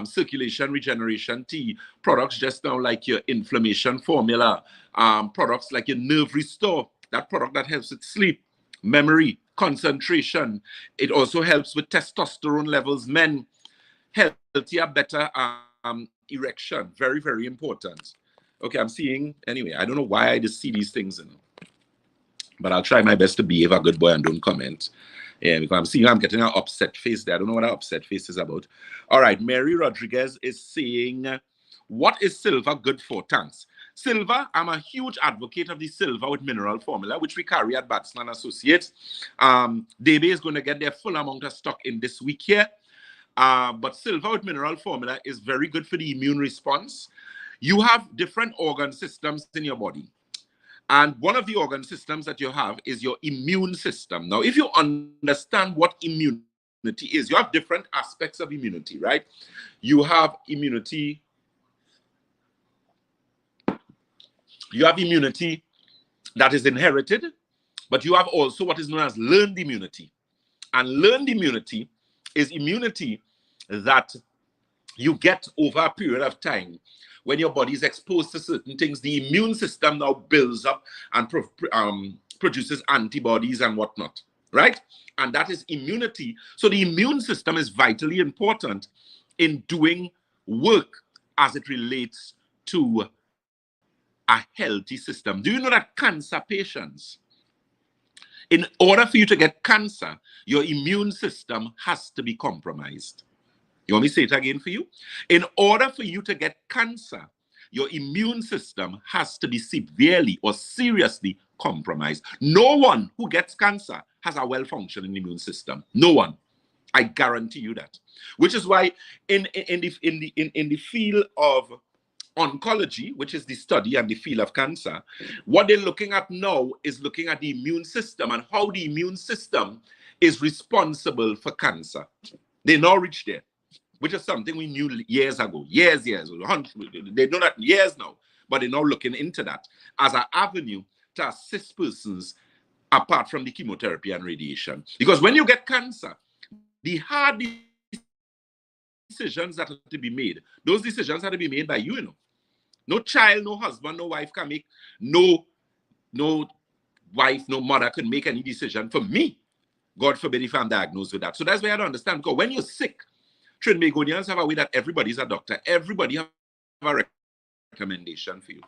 circulation regeneration tea, products just now like your inflammation formula, products like your nerve restore, that product that helps with sleep, memory, concentration. It also helps with testosterone levels, men, healthier, better erection. Very, very important. Okay, I'm seeing, anyway, I don't know why I just see these things, you know. But I'll try my best to behave a good boy and don't comment. Yeah, because I'm seeing I'm getting an upset face there. I don't know what an upset face is about. All right, Mary Rodriguez is saying, what is silver good for? Thanks. Silver, I'm a huge advocate of the silver with mineral formula, which we carry at Batson Associates. DB is going to get their full amount of stock in this week here. But silver with mineral formula is very good for the immune response. You have different organ systems in your body. And one of the organ systems that you have is your immune system. Now, if you understand what immunity is, you have different aspects of immunity, right? You have immunity. You have immunity that is inherited, but you have also what is known as learned immunity. And learned immunity is immunity that you get over a period of time. When your body is exposed to certain things, the immune system now builds up and produces antibodies and whatnot, right? And that is immunity. So the immune system is vitally important in doing work as it relates to a healthy system. Do you know that cancer patients, in order for you to get cancer, your immune system has to be compromised? You want me to say it again for you? In order for you to get cancer, your immune system has to be severely or seriously compromised. No one who gets cancer has a well-functioning immune system. No one. I guarantee you that. Which is why in the field of oncology, which is the study and the field of cancer, what they're looking at now is looking at the immune system and how the immune system is responsible for cancer. They now reached there, which is something we knew years ago, years, they know that years now, but they're now looking into that as an avenue to assist persons apart from the chemotherapy and radiation. Because when you get cancer, the hard decisions that have to be made, those decisions have to be made by you, you know. No child, no husband, no wife can make, no wife, no mother can make any decision for me. God forbid if I'm diagnosed with that. So that's why I don't understand. Because when you're sick, Trinbagonians have a way that everybody's a doctor. Everybody have a recommendation for you.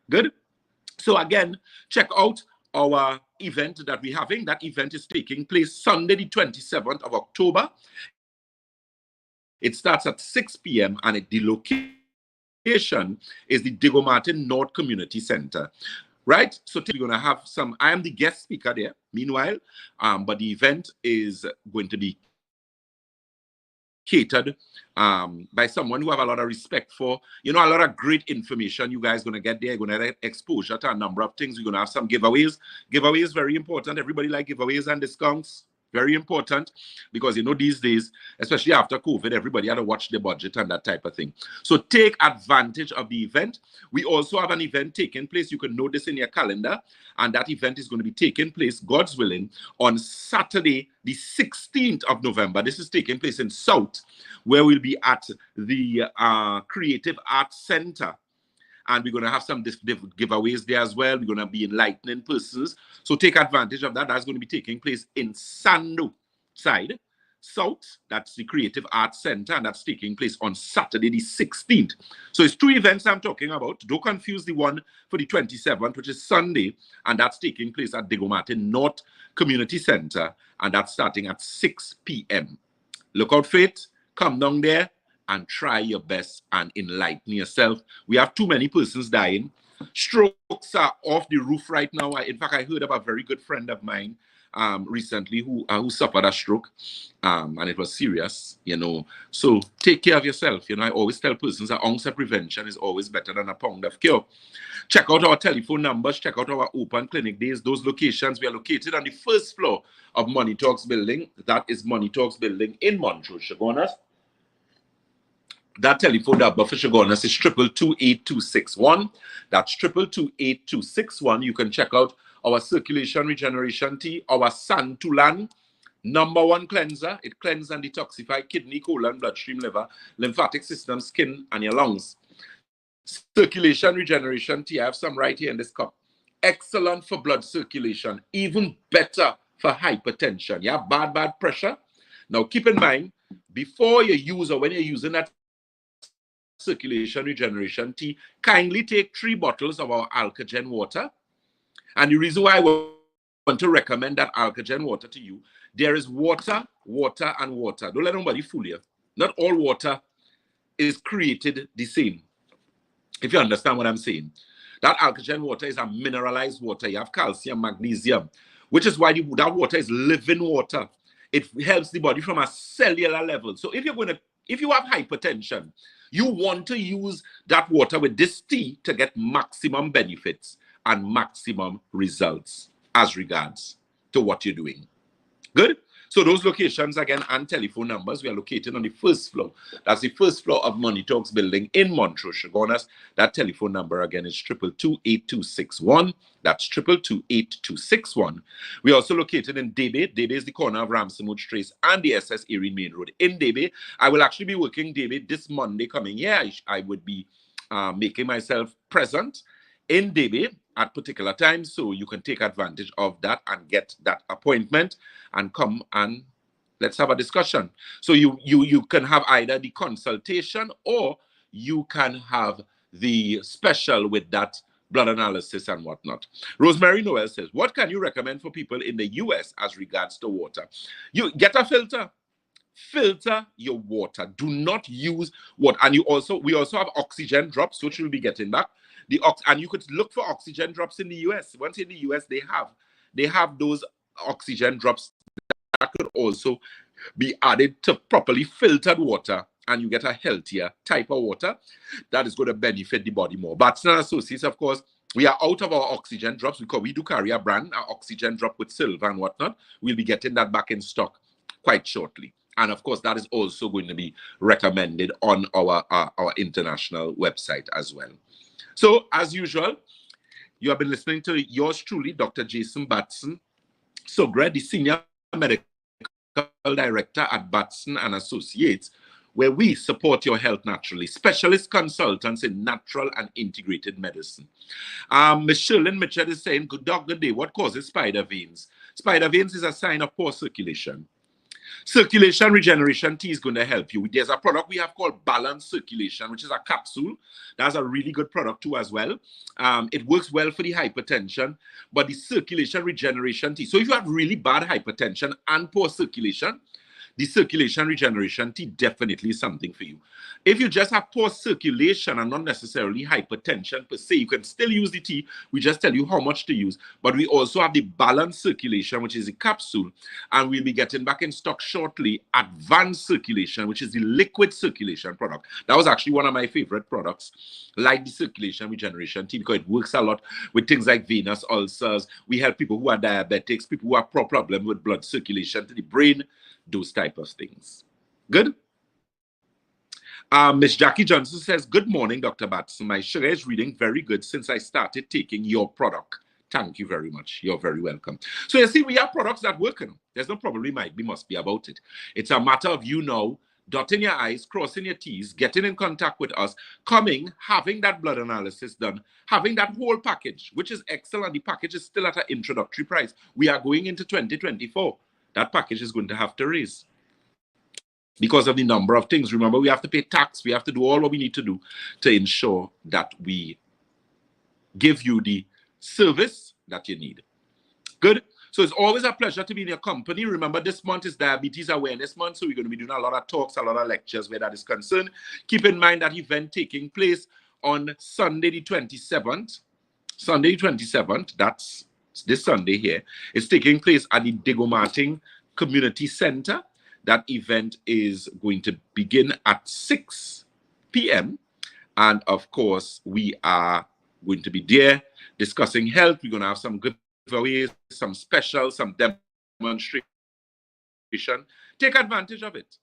Good? So again, check out our event that we're having. That event is taking place Sunday, the 27th of October. It starts at 6 p.m. and the location is the Diego Martin North Community Center. Right? So we're going to have some, I am the guest speaker there, meanwhile, but the event is going to be catered by someone who have a lot of respect for, you know, a lot of great information you guys going to get there. You're going to get exposure to a number of things. We're going to have some giveaways. Giveaways, very important. Everybody like giveaways and discounts. Very important, because you know these days, especially after COVID, everybody had to watch the budget and that type of thing. So take advantage of the event. We also have an event taking place. You can note this in your calendar, and that event is going to be taking place, God's willing, on Saturday, the 16th of November. This is taking place in South, where we'll be at the Creative Arts Center. And we're going to have some giveaways there as well. We're going to be enlightening persons. So take advantage of that. That's going to be taking place in Sando side, South. That's the Creative Arts Center, and that's taking place on Saturday the 16th. So it's 2 events I'm talking about. Don't confuse the one for the 27th, which is Sunday, and that's taking place at Diego Martin North Community Center, and that's starting at 6 p.m. Look out for it. Come down there and try your best and enlighten yourself. We have too many persons dying. Strokes are off the roof right now. In fact, I heard of a very good friend of mine recently who suffered a stroke, and it was serious, you know. So take care of yourself. You know, I always tell persons an ounce of prevention is always better than a pound of cure. Check out our telephone numbers. Check out our open clinic days. Those locations, we are located on the first floor of Money Talks building. That is Money Talks building in Montrose, Chaguanas. That telephone number for Chaguanas is 222-8261. That's 222-8261. You can check out our circulation regeneration tea, our Santulan #1 cleanser. It cleanses and detoxifies kidney, colon, bloodstream, liver, lymphatic system, skin, and your lungs. Circulation regeneration tea, I have some right here in this cup. Excellent for blood circulation, even better for hypertension. You have bad pressure. Now keep in mind, before you use or when you're using that circulation regeneration tea, kindly take 3 bottles of our Alkagen water. And the reason why I want to recommend that Alkagen water to you, there is water, water, and water. Don't let nobody fool you. Not all water is created the same, if you understand what I'm saying. That Alkagen water is a mineralized water. You have calcium, magnesium, which is why that water is living water. It helps the body from a cellular level. So if you have hypertension, you want to use that water with this tea to get maximum benefits and maximum results as regards to what you're doing. Good? So those locations again and telephone numbers, we are located on the first floor. That's the first floor of Money Talks building in Montrose, Chaguanas. That telephone number again is 222-8261. That's 222-8261. We are also located in Debe. Debe is the corner of Ramsonwood Trace and the SS Erin Main Road in Debe. I will actually be working Debe this Monday coming here. I would be making myself present in Debe at particular times, so you can take advantage of that and get that appointment and come and let's have a discussion. So you can have either the consultation or you can have the special with that blood analysis and whatnot. Rosemary Noel says, what can you recommend for people in the US as regards to water? You get a filter. Filter your water. Do not use water. And we also have oxygen drops, which we'll be getting back. And you could look for oxygen drops in the US. Once in the US, they have those oxygen drops that could also be added to properly filtered water, and you get a healthier type of water that is going to benefit the body more. Batson Associates, of course, we are out of our oxygen drops because we do carry a brand, our oxygen drop with silver and whatnot. We'll be getting that back in stock quite shortly. And of course, that is also going to be recommended on our international website as well. So, as usual, you have been listening to yours truly, Dr. Jason Batson Sogre, the Senior Medical Director at Batson and Associates, where we support your health naturally. Specialist consultants in natural and integrated medicine. Ms. Sherlyn Mitchell is saying, good day, what causes spider veins? Spider veins is a sign of poor circulation. Circulation regeneration tea is going to help you. There's a product we have called Balance Circulation, which is a capsule. That's a really good product too as well. It works well for the hypertension, but the circulation regeneration tea. So if you have really bad hypertension and poor circulation, the circulation regeneration tea definitely is something for you. If you just have poor circulation and not necessarily hypertension per se, you can still use the tea. We just tell you how much to use. But we also have the balanced circulation, which is the capsule. And we'll be getting back in stock shortly, advanced circulation, which is the liquid circulation product. That was actually one of my favorite products, like the circulation regeneration tea, because it works a lot with things like venous ulcers. We help people who are diabetics, people who have problems with blood circulation to the brain, those type of things. Good? Miss Jackie Johnson says, good morning, Dr. Batson. My sugar is reading very good since I started taking your product. Thank you very much. You're very welcome. So you see, we have products that work. There's no probably might be must be about it. It's a matter of you know, dotting your I's, crossing your T's, getting in contact with us, coming, having that blood analysis done, having that whole package, which is excellent. The package is still at an introductory price. We are going into 2024. That package is going to have to raise because of the number of things. Remember, we have to pay tax. We have to do all what we need to do to ensure that we give you the service that you need. Good. So it's always a pleasure to be in your company. Remember, this month is Diabetes Awareness Month, so we're going to be doing a lot of talks, a lot of lectures where that is concerned. Keep in mind that event taking place on Sunday the 27th. Sunday the 27th, that's this Sunday here. It's taking place at the Diego Martin Community Center. That event is going to begin at 6 p.m. And of course, we are going to be there discussing health. We're going to have some giveaways, some specials, some demonstration. Take advantage of it.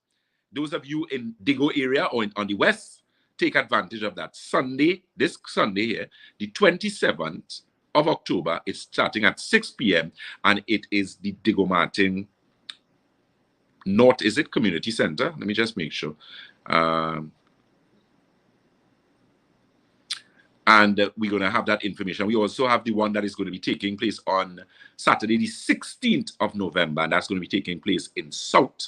Those of you in Digo area or on the west, take advantage of that. Sunday, this Sunday here, the 27th of October, it's starting at 6 p.m. and it is the Diego Martin North, is it Community Center? Let me just make sure. And we're going to have that information. We also have the one that is going to be taking place on Saturday, the 16th of November. And that's going to be taking place in South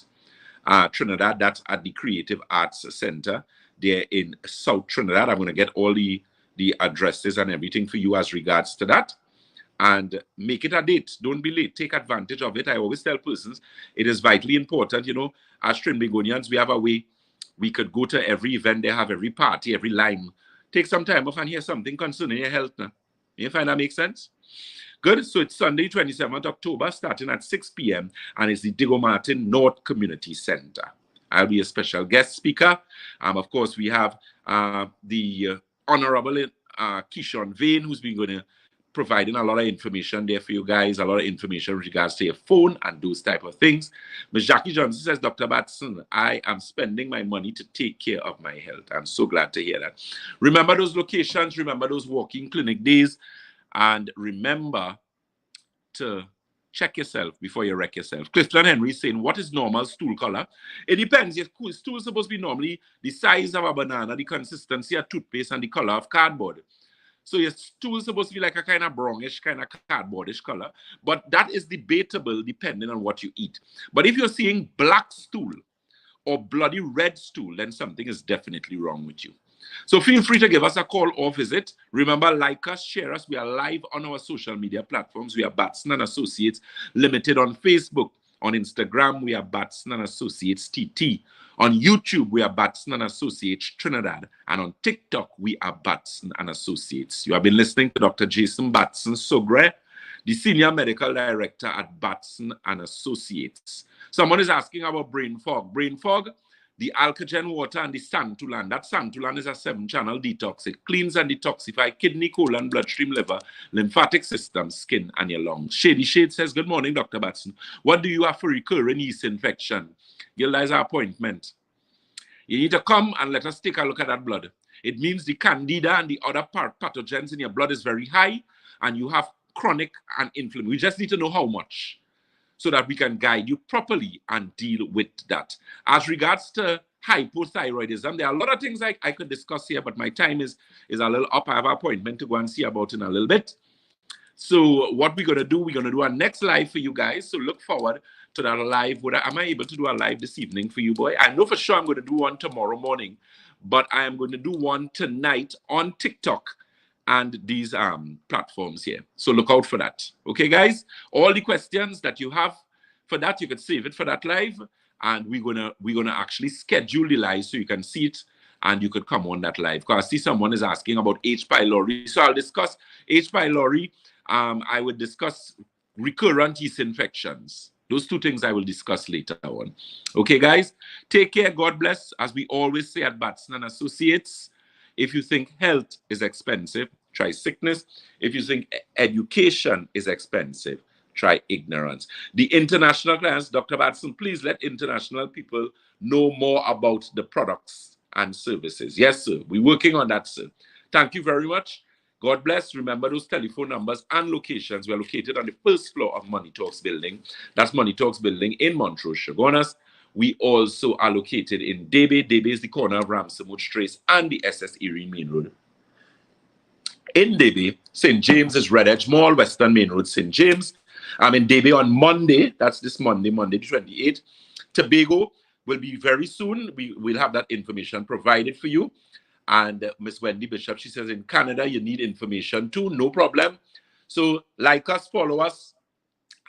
Trinidad. That's at the Creative Arts Center there in South Trinidad. I'm going to get all the addresses and everything for you as regards to that. And make it a date. Don't be late. Take advantage of it. I always tell persons it is vitally important. You know, as Trinbagonians, we have a way we could go to every event. They have every party, every line. Take some time off and hear something concerning your health now. You find that makes sense? Good. So it's Sunday, 27th October, starting at 6 p.m. And it's the Diego Martin North Community Center. I'll be a special guest speaker. Of course, we have the Honorable Keishon Vane, who's been going to providing a lot of information there for you guys, a lot of information with regards to your phone and those type of things. Ms. Jackie Johnson says, Dr. Batson, I am spending my money to take care of my health. I'm so glad to hear that. Remember those locations, remember those walking clinic days, and remember to check yourself before you wreck yourself. Clifton Henry is saying, what is normal stool color? It depends. Your stool is supposed to be normally the size of a banana, the consistency of toothpaste, and the color of cardboard. So your stool is supposed to be like a kind of brownish, kind of cardboardish color. But that is debatable depending on what you eat. But if you're seeing black stool or bloody red stool, then something is definitely wrong with you. So feel free to give us a call or visit. Remember, like us, share us. We are live on our social media platforms. We are Batson Associates Limited on Facebook. On Instagram, we are Batson Associates Ltd. On YouTube, we are Batson Associates Trinidad. And on TikTok, we are Batson Associates. You have been listening to Dr. Jason Batson Sogre, the Senior Medical Director at Batson Associates. Someone is asking about brain fog. Brain fog, the Alkagen water and the Santulan. That Santulan is a 7-channel detox. It cleans and detoxifies kidney, colon, bloodstream, liver, lymphatic system, skin, and your lungs. Shady Shade says, good morning, Dr. Batson. What do you have for recurring yeast infection? Gilda is our appointment. You need to come and let us take a look at that blood. It means the candida and the other pathogens in your blood is very high, and you have chronic and inflammation. We just need to know how much, so that we can guide you properly and deal with that. As regards to hypothyroidism, there are a lot of things I could discuss here, but my time is a little up. I have an appointment to go and see about in a little bit. So what we're going to do, we're going to do our next live for you guys. So look forward to that live. Am I able to do a live this evening for you, boy? I know for sure I'm going to do one tomorrow morning, but I am going to do one tonight on TikTok and these platforms here. So look out for that. Okay, guys? All the questions that you have for that, you could save it for that live. and we're gonna actually schedule the live so you can see it and you could come on that live. Because I see someone is asking about H. pylori, so I'll discuss H. pylori. I would discuss recurrent yeast infections. Those two things I will discuss later on. Okay, guys, take care. God bless. As we always say at Batson Associates, if you think health is expensive, try sickness. If you think education is expensive, try ignorance. The international clients, Dr. Batson, please let international people know more about the products and services. Yes, sir. We're working on that, sir. Thank you very much. God bless. Remember those telephone numbers and locations. We're located on the first floor of Money Talks building. That's Money Talks building in Montrose, Chaguanas. We also are located in Debe. Debe is the corner of Ramsonwood Trace and the SS Erie Main Road. In Debe, St. James is Red Edge Mall, Western Main Road, St. James. I'm in Debe on Monday. That's this Monday, Monday the 28th. Tobago will be very soon. We'll have that information provided for you. And Miss Wendy Bishop, she says, in Canada, you need information too. No problem. So like us, follow us,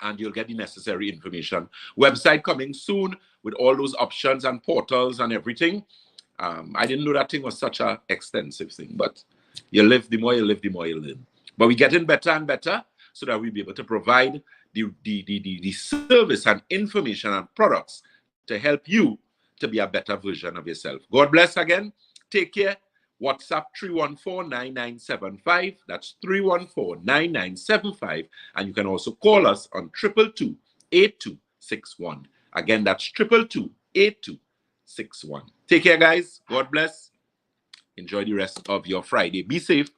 and you'll get the necessary information. Website coming soon with all those options and portals and everything. I didn't know that thing was such an extensive thing, but you live, the more you live, the more you learn. But we're getting better and better so that we'll be able to provide the service and information and products to help you to be a better version of yourself. God bless again. Take care. WhatsApp 314-9975. That's 314-9975. And you can also call us on 222-8261. Again, that's 222-8261. Take care, guys. God bless. Enjoy the rest of your Friday. Be safe.